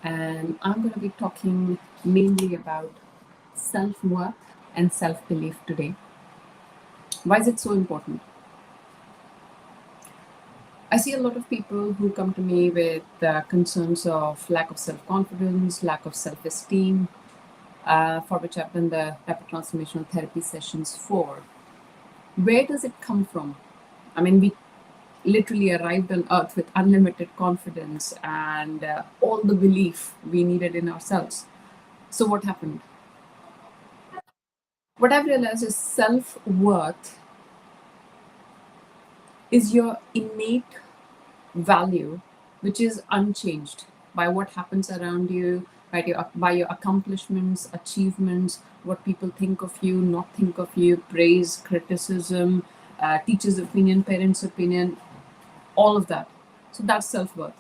and I'm going to be talking mainly about self worth and self belief today. Why is it so important? I see a lot of people who come to me with concerns of lack of self confidence, lack of self esteem, for which I've done the type of transformational therapy sessions for. Where does it come from? I mean, we literally arrived on earth with unlimited confidence and all the belief we needed in ourselves. So, what happened? What I've realized is self worth is your innate value, which is unchanged by what happens around you, by your accomplishments, achievements, what people think of you, not think of you, praise, criticism, teachers' opinion, parents' opinion, all of that. So that's self worth.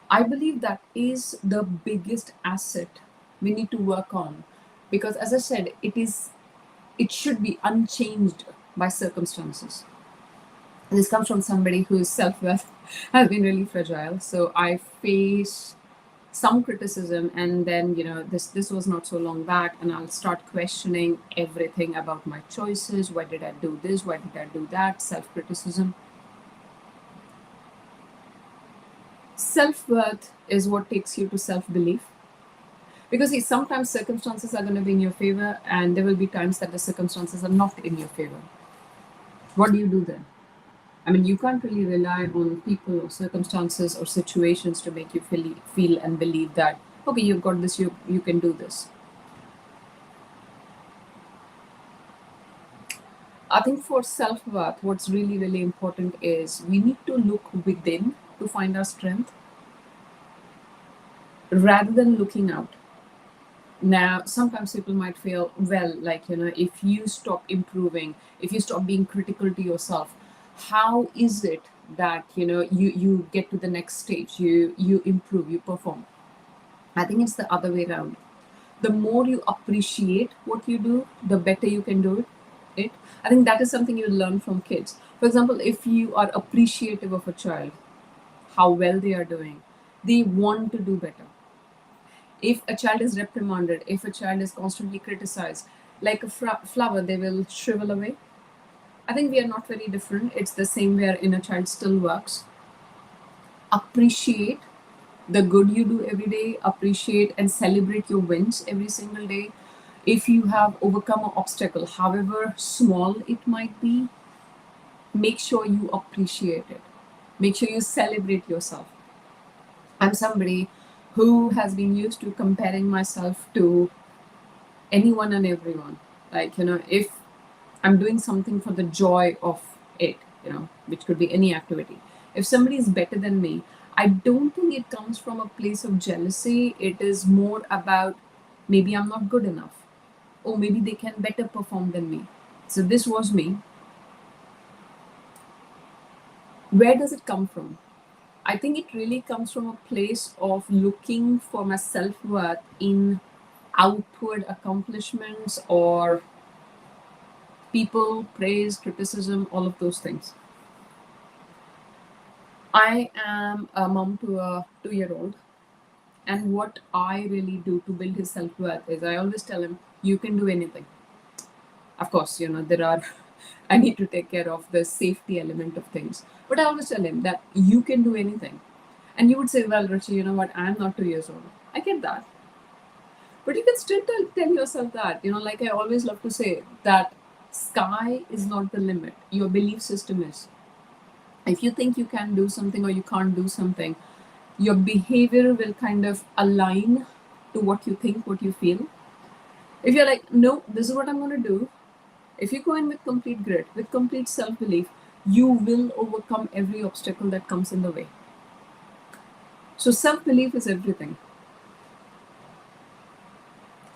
I believe that is the biggest asset we need to work on because, as I said, it should be unchanged by circumstances. This comes from somebody whose self-worth has been really fragile. So I face some criticism, and then this was not so long back, and I'll start questioning everything about my choices. Why did I do this? Why did I do that? Self-criticism. Self-worth is what takes you to self-belief. Because see, sometimes circumstances are going to be in your favor, and there will be times that the circumstances are not in your favor. What do you do then? I mean, you can't really rely on people or circumstances or situations to make you feel and believe that, okay, you've got this, you can do this. I think for self worth, what's really, really important is we need to look within to find our strength rather than looking out. Now, sometimes people might feel, well, like, if you stop improving, if you stop being critical to yourself, how is it that, you get to the next stage, you improve, you perform? I think it's the other way around. The more you appreciate what you do, the better you can do it. I think that is something you learn from kids. For example, if you are appreciative of a child, how well they are doing, they want to do better. If a child is reprimanded, if a child is constantly criticized, like a flower, they will shrivel away. I think we are not very different. It's the same where inner child still works. Appreciate the good you do every day, appreciate and celebrate your wins every single day. If you have overcome an obstacle, however small it might be, make sure you appreciate it. Make sure you celebrate yourself. I'm somebody who has been used to comparing myself to anyone and everyone. Like, if I'm doing something for the joy of it, which could be any activity. If somebody is better than me, I don't think it comes from a place of jealousy. It is more about maybe I'm not good enough, or maybe they can better perform than me. So this was me. Where does it come from? I think it really comes from a place of looking for my self worth in outward accomplishments or people, praise, criticism, all of those things. I am a mom to a 2-year-old, and what I really do to build his self worth is I always tell him, you can do anything. Of course, there are, I need to take care of the safety element of things, but I always tell him that you can do anything. And you would say, well, Ruchi, you know what, I'm not 2 years old. I get that. But you can still tell yourself that, like I always love to say, that sky is not the limit. Your belief system is. If you think you can do something or you can't do something, your behavior will kind of align to what you think, what you feel. If you're like, no, this is what I'm going to do, if you go in with complete grit, with complete self belief, you will overcome every obstacle that comes in the way. So, self belief is everything.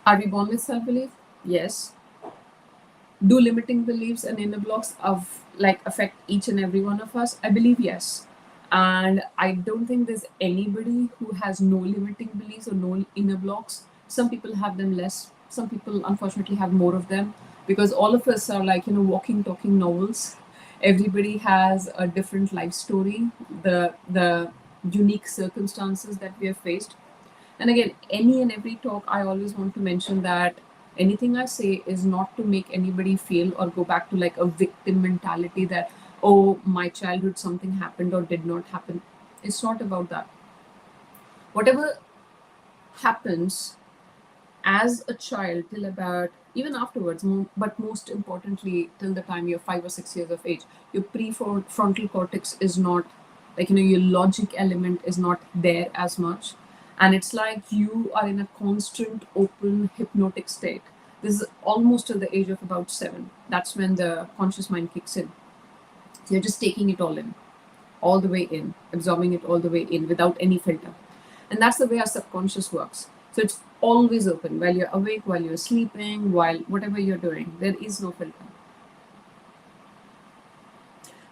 Are we born with self belief? Yes. Do limiting beliefs and inner blocks affect each and every one of us? I believe yes. And I don't think there's anybody who has no limiting beliefs or no inner blocks. Some people have them less. Some people unfortunately have more of them, because all of us are like, walking, talking novels. Everybody has a different life story. The unique circumstances that we have faced. And again, any and every talk, I always want to mention that anything I say is not to make anybody feel or go back to like a victim mentality that, oh, my childhood something happened or did not happen. It's not about that. Whatever happens as a child till about, even afterwards, but most importantly till the time you're 5 or 6 years of age, your prefrontal cortex is not, like, your logic element is not there as much, and it's like you are in a constant open hypnotic state. This is almost till the age of about 7. That's when the conscious mind kicks in. So you're just taking it all the way in, absorbing it all the way in without any filter. And that's the way our subconscious works. So it's always open while you're awake, while you're sleeping, while whatever you're doing. There is no filter.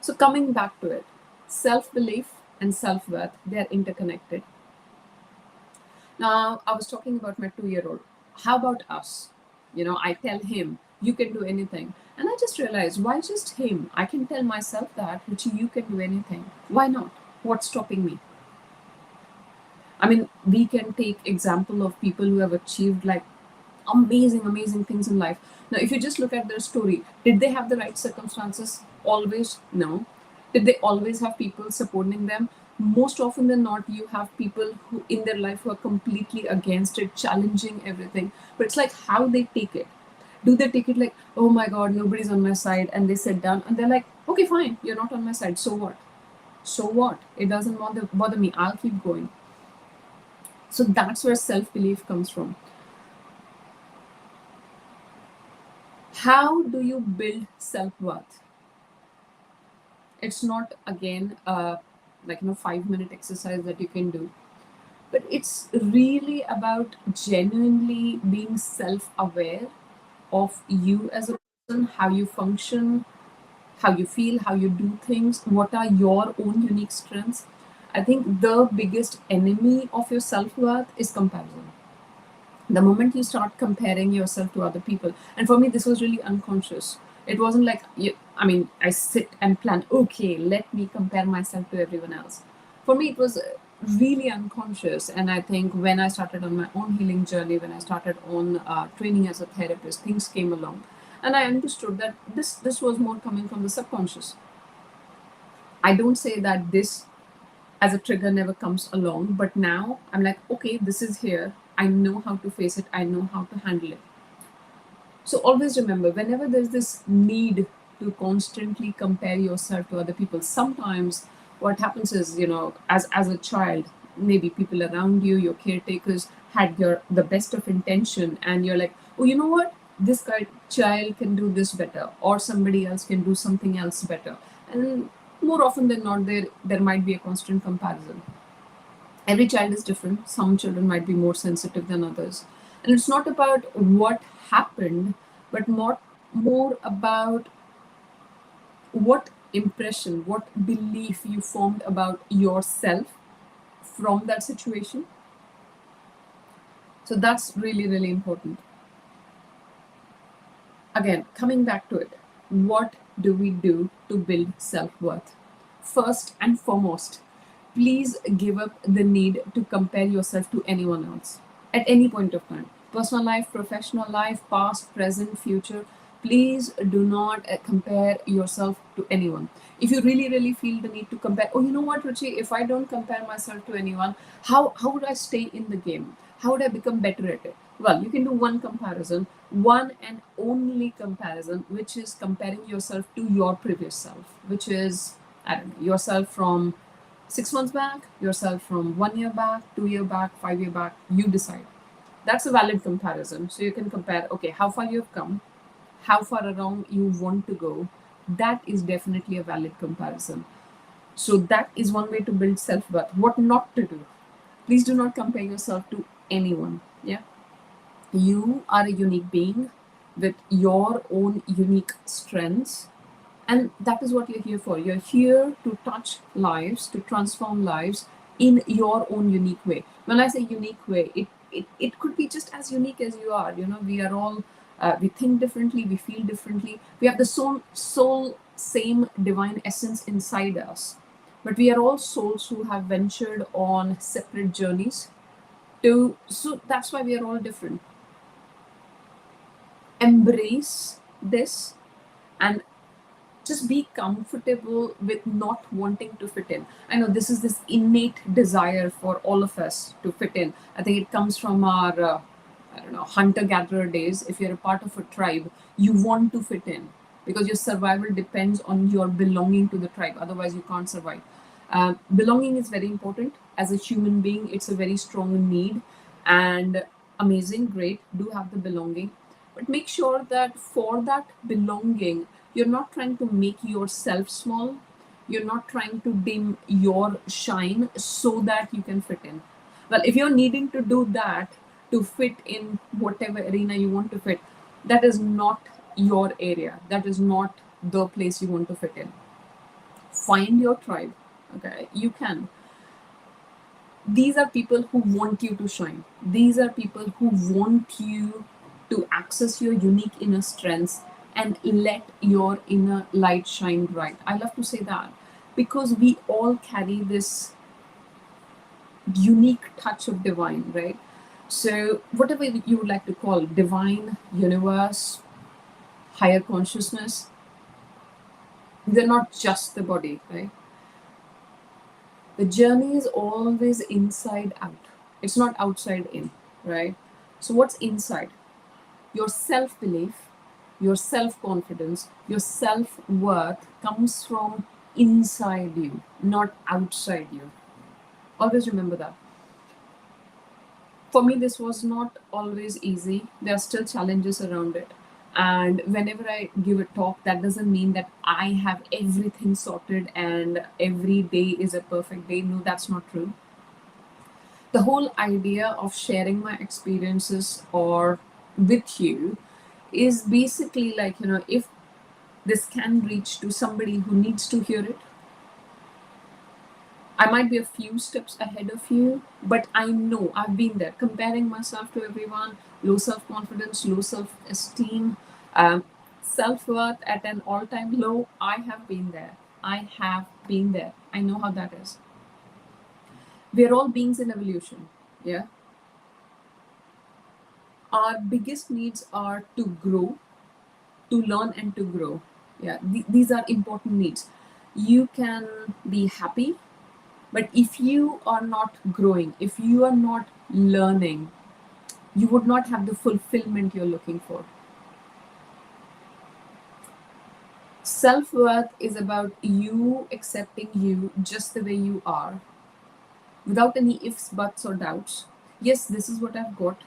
So coming back to it, self-belief and self-worth, they're interconnected. Now, I was talking about my 2-year-old. How about us? I tell him, you can do anything. And I just realized, why just him? I can tell myself that, Ruchi, you can do anything. Why not? What's stopping me? I mean, we can take example of people who have achieved like amazing things in life. Now, if you just look at their story, did they have the right circumstances? Always? No. Did they always have people supporting them? Most often than not, you have people who in their life who are completely against it, challenging everything. But it's like how they take it. Do they take it like, oh my God, nobody's on my side, and they sit down and they're like, okay, fine, you're not on my side. So what? So what? It doesn't bother me. I'll keep going. So that's where self-belief comes from. How do you build self-worth? It's not, again, like 5-minute exercise that you can do, but it's really about genuinely being self-aware of you as a person, how you function, how you feel, how you do things, what are your own unique strengths. I think the biggest enemy of your self-worth is comparison. The moment you start comparing yourself to other people, and for me this was really unconscious. It wasn't like I sit and plan, okay, let me compare myself to everyone else. For me it was really unconscious. And I think when I started on my own healing journey, when I started on training as a therapist, things came along, and I understood that this was more coming from the subconscious. I don't say that this as a trigger never comes along, but now I'm like, okay, this is here. I know how to face it. I know how to handle it. So always remember, whenever there's this need to constantly compare yourself to other people, sometimes what happens is, as a child, maybe people around you, your caretakers, had the best of intention, and you're like, oh, you know what? This child can do this better, or somebody else can do something else better. And more often than not, there might be a constant comparison. Every child is different. Some children might be more sensitive than others. And it's not about what happened, but more about what impression, what belief you formed about yourself from that situation. So that's really, really important. Again, coming back to it, what do we do to build self-worth? First and foremost, please give up the need to compare yourself to anyone else at any point of time. Personal life, professional life, past, present, future. Please do not compare yourself to anyone. If you really, really feel the need to compare, oh, you know what, Ruchi, if I don't compare myself to anyone, how would I stay in the game? How would I become better at it? Well, you can do one comparison, one and only comparison, which is comparing yourself to your previous self, which is, I don't know, yourself from 6 months back, yourself from 1 year back, 2 year back, 5 year back. You decide. That's a valid comparison. So you can compare, okay, how far you've come, how far along you want to go. That is definitely a valid comparison. So that is one way to build self-worth. What not to do? Please do not compare yourself to anyone. Yeah. You are a unique being with your own unique strengths. And that is what you're here for. You're here to touch lives, to transform lives in your own unique way. When I say unique way, it could be just as unique as you are. We are all, we think differently, we feel differently. We have the soul same divine essence inside us. But we are all souls who have ventured on separate journeys to, so that's why we are all different. Embrace this and just be comfortable with not wanting to fit in. I know this is this innate desire for all of us to fit in. I think it comes from our, I don't know, hunter gatherer days. If you're a part of a tribe, you want to fit in because your survival depends on your belonging to the tribe. Otherwise, you can't survive. Belonging is very important. As a human being, it's a very strong need, and amazing, great, do have the belonging. But make sure that for that belonging, you're not trying to make yourself small. You're not trying to dim your shine so that you can fit in. Well, if you're needing to do that to fit in whatever arena you want to fit, that is not your area. That is not the place you want to fit in. Find your tribe. Okay, you can. These are people who want you to shine. These are people who want you to access your unique inner strengths and let your inner light shine bright. I love to say that because we all carry this unique touch of divine, right? So, whatever you would like to call divine, universe, higher consciousness, they're not just the body, right? The journey is always inside out. It's not outside in, right? So, what's inside? Your self belief, your self confidence, your self worth comes from inside you, not outside you. Always remember that. For me, this was not always easy. There are still challenges around it. And whenever I give a talk, that doesn't mean that I have everything sorted and every day is a perfect day. No, that's not true. The whole idea of sharing my experiences or with you is basically like, if this can reach to somebody who needs to hear it, I might be a few steps ahead of you, but I know I've been there, comparing myself to everyone, low self confidence, low self esteem, self worth at an all time low. I have been there. I have been there. I know how that is. We're all beings in evolution. Yeah. Our biggest needs are to grow, to learn, and to grow. Yeah. These are important needs. You can be happy, but if you are not growing, if you are not learning, you would not have the fulfillment you're looking for. Self worth is about you accepting you just the way you are, without any ifs, buts, or doubts. Yes, this is what I've got.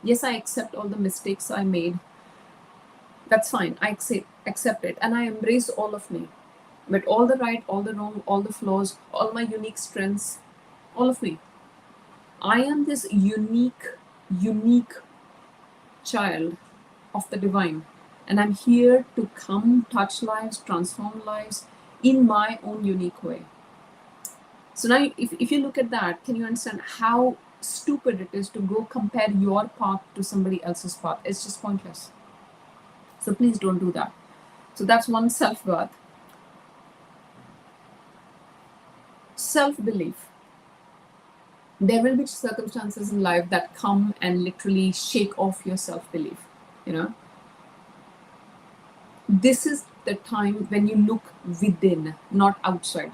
Yes, I accept all the mistakes I made. That's fine. I accept it. And I embrace all of me. With all the right, all the wrong, all the flaws, all my unique strengths, all of me. I am this unique child of the divine. And I'm here to come, touch lives, transform lives in my own unique way. So now, if you look at that, can you understand how stupid it is to go compare your path to somebody else's path? It's just pointless. So please don't do that. So that's one, self-worth. Self-belief. There will be circumstances in life that come and literally shake off your self-belief. This is the time when you look within, not outside.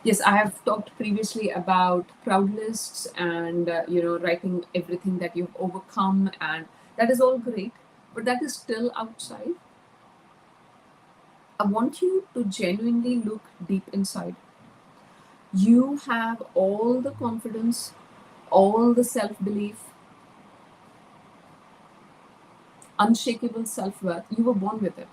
Yes, I have talked previously about proud lists and writing everything that you've overcome, and that is all great, but that is still outside. I want you to genuinely look deep inside. You have all the confidence, all the self-belief, unshakable self-worth. You were born with it.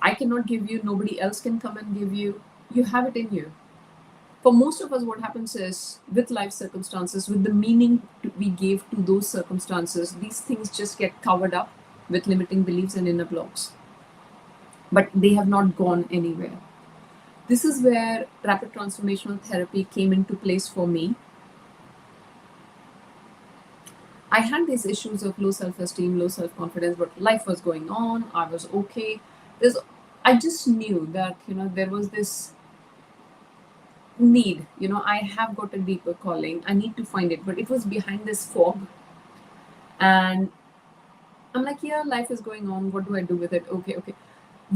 I cannot give you, nobody else can come and give you. You have it in you. For most of us, what happens is, with life circumstances, with the meaning we gave to those circumstances, these things just get covered up with limiting beliefs and inner blocks. But they have not gone anywhere. This is where rapid transformational therapy came into place for me. I had these issues of low self-esteem, low self-confidence, but life was going on. I was okay. There's I just knew that, there was this need, I have got a deeper calling. I need to find it, but it was behind this fog. And I'm like, yeah, life is going on. What do I do with it? Okay, okay.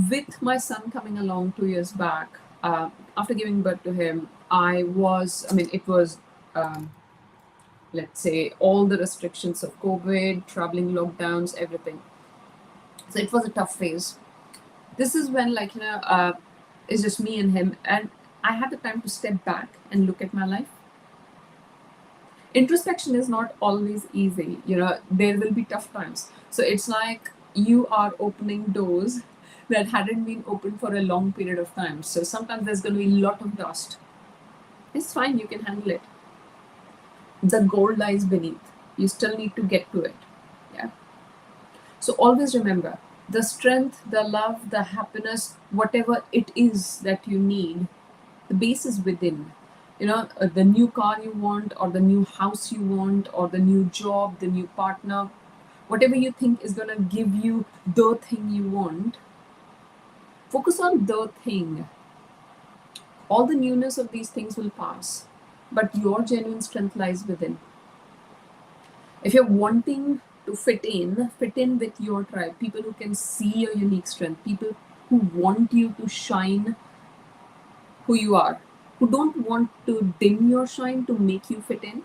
With my son coming along 2 years back, after giving birth to him, it was, um, let's say, all the restrictions of COVID, traveling lockdowns, everything. So it was a tough phase. This is when, it's just me and him. And I had the time to step back and look at my life. Introspection is not always easy. There will be tough times. So it's like you are opening doors that hadn't been opened for a long period of time. So sometimes there's going to be a lot of dust. It's fine, you can handle it. The gold lies beneath. You still need to get to it. Yeah. So always remember, the strength, the love, the happiness, whatever it is that you need, the base is within. The new car you want, or the new house you want, or the new job, the new partner, whatever you think is going to give you the thing you want, focus on the thing. All the newness of these things will pass, but your genuine strength lies within. If you're wanting to fit in with your tribe, people who can see your unique strength, people who want you to shine who you are, who don't want to dim your shine to make you fit in.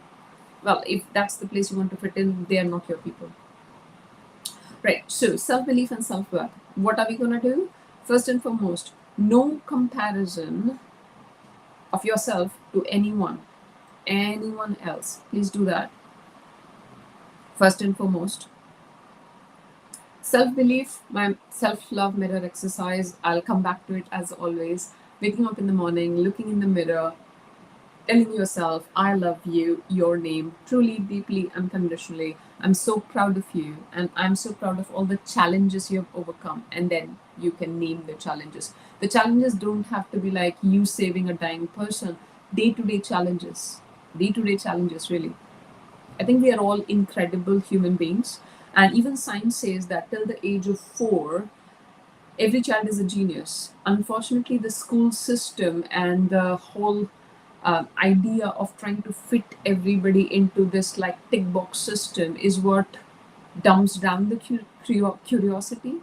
Well, if that's the place you want to fit in, they are not your people. Right, so self-belief and self-worth. What are we going to do? First and foremost, no comparison of yourself to anyone else. Please do that. First and foremost. Self-belief, my self-love mirror exercise, I'll come back to it as always. Waking up in the morning, looking in the mirror, telling yourself, I love you, your name, truly, deeply, unconditionally. I'm so proud of you, and I'm so proud of all the challenges you have overcome. And then you can name the challenges. The challenges don't have to be like you saving a dying person. Day-to-day challenges, really. I think we are all incredible human beings. And even science says that till the age of 4, every child is a genius. Unfortunately, the school system and the whole idea of trying to fit everybody into this like tick box system is what dumps down the curiosity.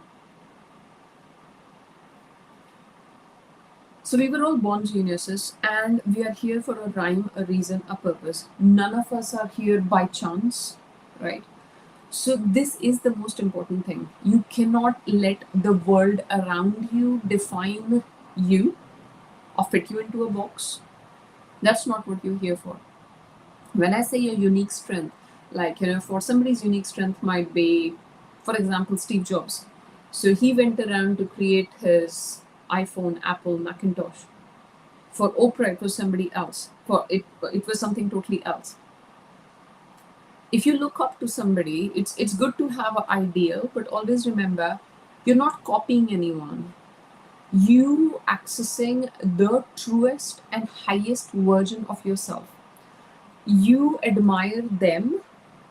So we were all born geniuses, and we are here for a rhyme, a reason, a purpose. None of us are here by chance, right? So this is the most important thing. You cannot let the world around you define you or fit you into a box. That's not what you're here for. When I say your unique strength, for somebody's unique strength might be, for example, Steve Jobs. So he went around to create his iPhone, Apple, Macintosh. For Oprah, it was somebody else. It was something totally else. If you look up to somebody, it's good to have an ideal, but always remember, you're not copying anyone. You accessing the truest and highest version of yourself. You admire them.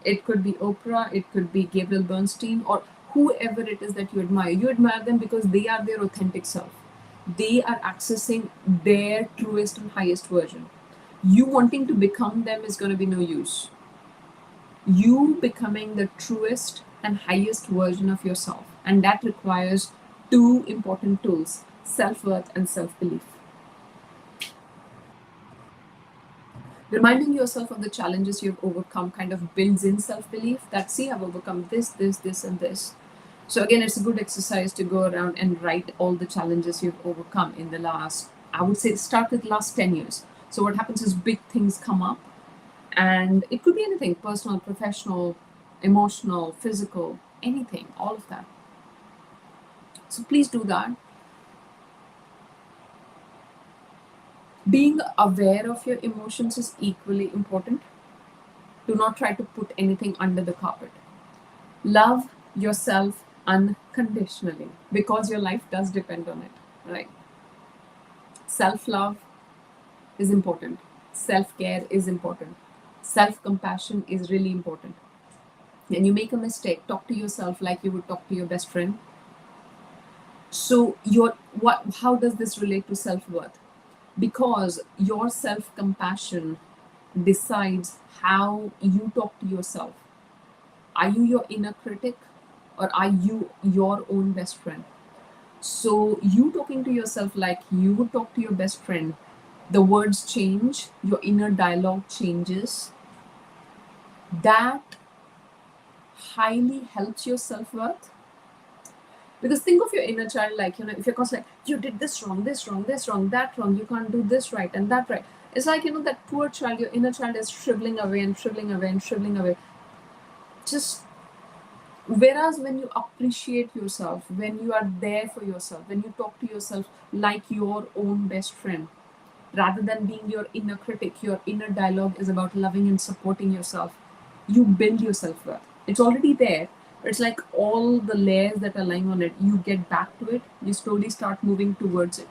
It could be Oprah, it could be Gabriel Bernstein, or whoever it is that you admire. You admire them because they are their authentic self. They are accessing their truest and highest version. You wanting to become them is going to be no use. You becoming the truest and highest version of yourself. And that requires two important tools: self-worth and self-belief. Reminding yourself of the challenges you've overcome kind of builds in self-belief that, see, I've overcome this, and this. So again, it's a good exercise to go around and write all the challenges you've overcome in the last, I would say, start with the last 10 years. So what happens is big things come up, and it could be anything: personal, professional, emotional, physical, anything, all of that. So please do that. Being aware of your emotions is equally important. Do not try to put anything under the carpet. Love yourself unconditionally, because your life does depend on it, right? Self-love is important. Self-care is important. Self-compassion is really important. When you make a mistake, talk to yourself like you would talk to your best friend. So how does this relate to self-worth? Because your self-compassion decides how you talk to yourself. Are you your inner critic, or are you your own best friend? So you talking to yourself like you would talk to your best friend, the words change, your inner dialogue changes. That highly helps your self-worth. Because think of your inner child, like, if you're constantly like, you did this wrong, this wrong, this wrong, that wrong, you can't do this right and that right. It's like, that poor child, your inner child is shriveling away and shriveling away and shriveling away. Just whereas when you appreciate yourself, when you are there for yourself, when you talk to yourself like your own best friend, rather than being your inner critic, your inner dialogue is about loving and supporting yourself. You build your self-worth. It's already there. It's like all the layers that are lying on it, you get back to it, you slowly start moving towards it.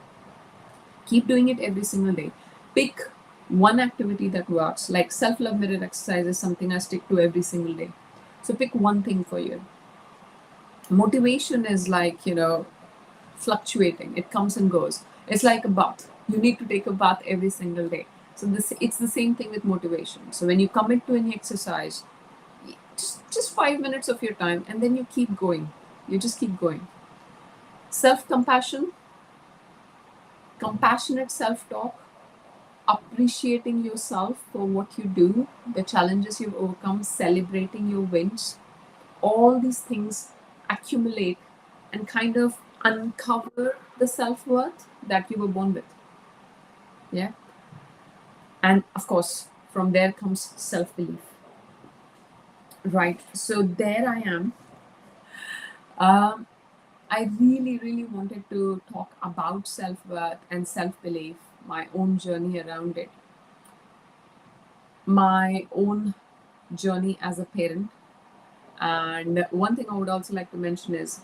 Keep doing it every single day. Pick one activity that works. Like self-love mirror exercise is something I stick to every single day. So pick one thing for you. Motivation is like, fluctuating. It comes and goes. It's like a bath. You need to take a bath every single day. So it's the same thing with motivation. So when you commit to any exercise, just 5 minutes of your time, and then you keep going. You just keep going. Self-compassion, compassionate self-talk, appreciating yourself for what you do, the challenges you've overcome, celebrating your wins. All these things accumulate and kind of uncover the self-worth that you were born with. Yeah. And of course, from there comes self-belief. Right. So there I am. I really, really wanted to talk about self-worth and self-belief, my own journey around it, my own journey as a parent. And one thing I would also like to mention is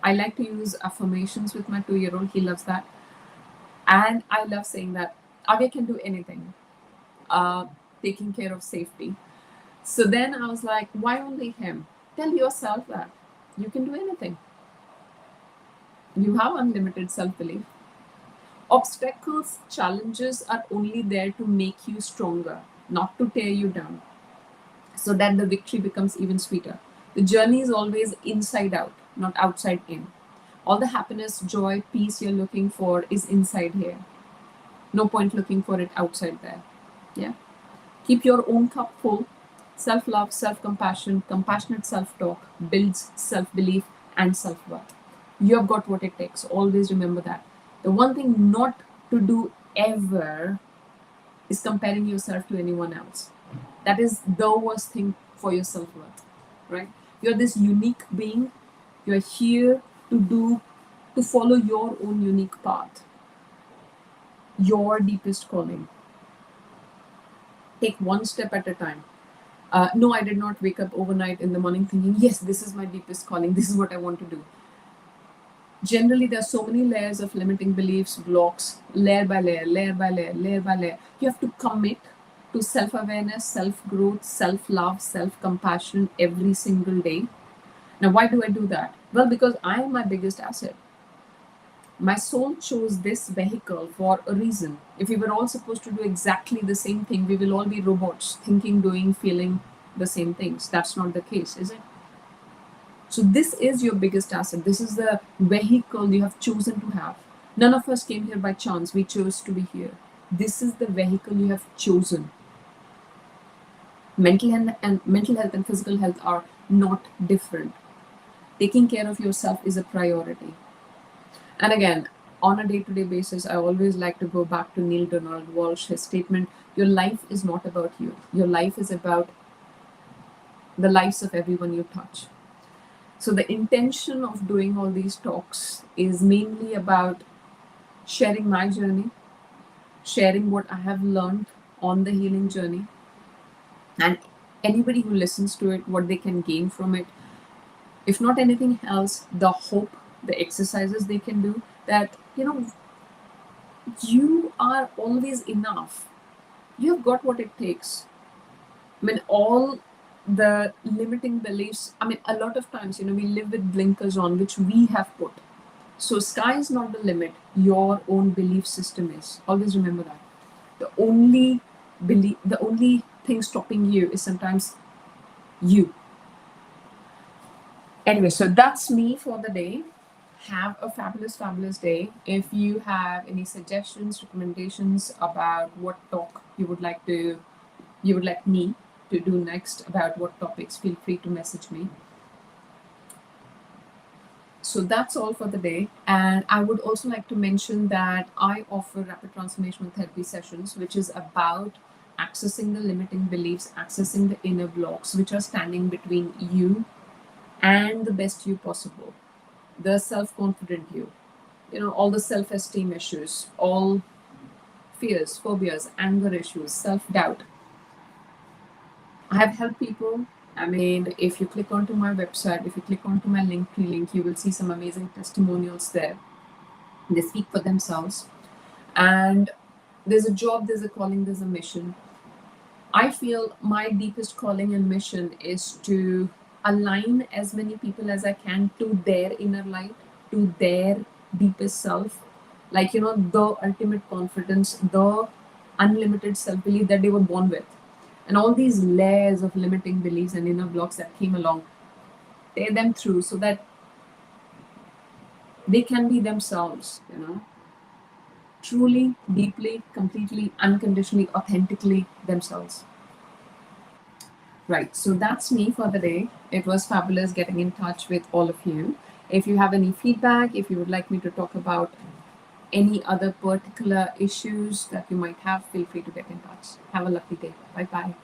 I like to use affirmations with my 2-year-old. He loves that. And I love saying that Age can do anything, taking care of safety. So then I was like, why only him? Tell yourself that you can do anything. You have unlimited self-belief. Obstacles, challenges are only there to make you stronger, not to tear you down, so that the victory becomes even sweeter. The journey is always inside out, not outside in. All the happiness, joy, peace you're looking for is inside here. No point looking for it outside there. Yeah. Keep your own cup full. Self-love, self-compassion, compassionate self-talk builds self-belief and self-worth. You have got what it takes. Always remember that. The one thing not to do ever is comparing yourself to anyone else. That is the worst thing for your self-worth, right? You're this unique being. You're here to follow your own unique path, your deepest calling. Take one step at a time. No, I did not wake up overnight in the morning thinking, yes, this is my deepest calling, this is what I want to do. Generally, there are so many layers of limiting beliefs, blocks, layer by layer, layer by layer, layer by layer. You have to commit to self-awareness, self-growth, self-love, self-compassion every single day. Now, why do I do that? Well, because I am my biggest asset. My soul chose this vehicle for a reason. If we were all supposed to do exactly the same thing, we will all be robots, thinking, doing, feeling the same things. That's not the case, is it? So this is your biggest asset. This is the vehicle you have chosen to have. None of us came here by chance. We chose to be here. This is the vehicle you have chosen. Mental health and physical health are not different. Taking care of yourself is a priority. And again, on a day-to-day basis, I always like to go back to Neil Donald Walsh, his statement, your life is not about you. Your life is about the lives of everyone you touch. So the intention of doing all these talks is mainly about sharing my journey, sharing what I have learned on the healing journey, and anybody who listens to it, what they can gain from it. If not anything else, the hope, the exercises they can do, that, you are always enough. You have got what it takes. I mean, all the limiting beliefs, I mean, a lot of times, we live with blinkers on, which we have put. So sky is not the limit. Your own belief system is. Always remember that. The only thing stopping you is sometimes you. Anyway, so that's me for the day. Have a fabulous, fabulous day. If you have any suggestions, recommendations about what talk you would like me to do next about what topics, feel free to message me. So that's all for the day. And I would also like to mention that I offer rapid transformational therapy sessions, which is about accessing the limiting beliefs, accessing the inner blocks which are standing between you and the best you possible, the self-confident you, all the self-esteem issues, all fears, phobias, anger issues, self-doubt. I have helped people. I mean, if you click onto my website, if you click onto my link, you will see some amazing testimonials there. They speak for themselves. And there's a job, there's a calling, there's a mission. I feel my deepest calling and mission is to align as many people as I can to their inner light, to their deepest self. Like, the ultimate confidence, the unlimited self belief that they were born with. And all these layers of limiting beliefs and inner blocks that came along, tear them through so that they can be themselves, truly, deeply, completely, unconditionally, authentically themselves. Right. So that's me for the day. It was fabulous getting in touch with all of you. If you have any feedback, if you would like me to talk about any other particular issues that you might have, feel free to get in touch. Have a lovely day. Bye bye.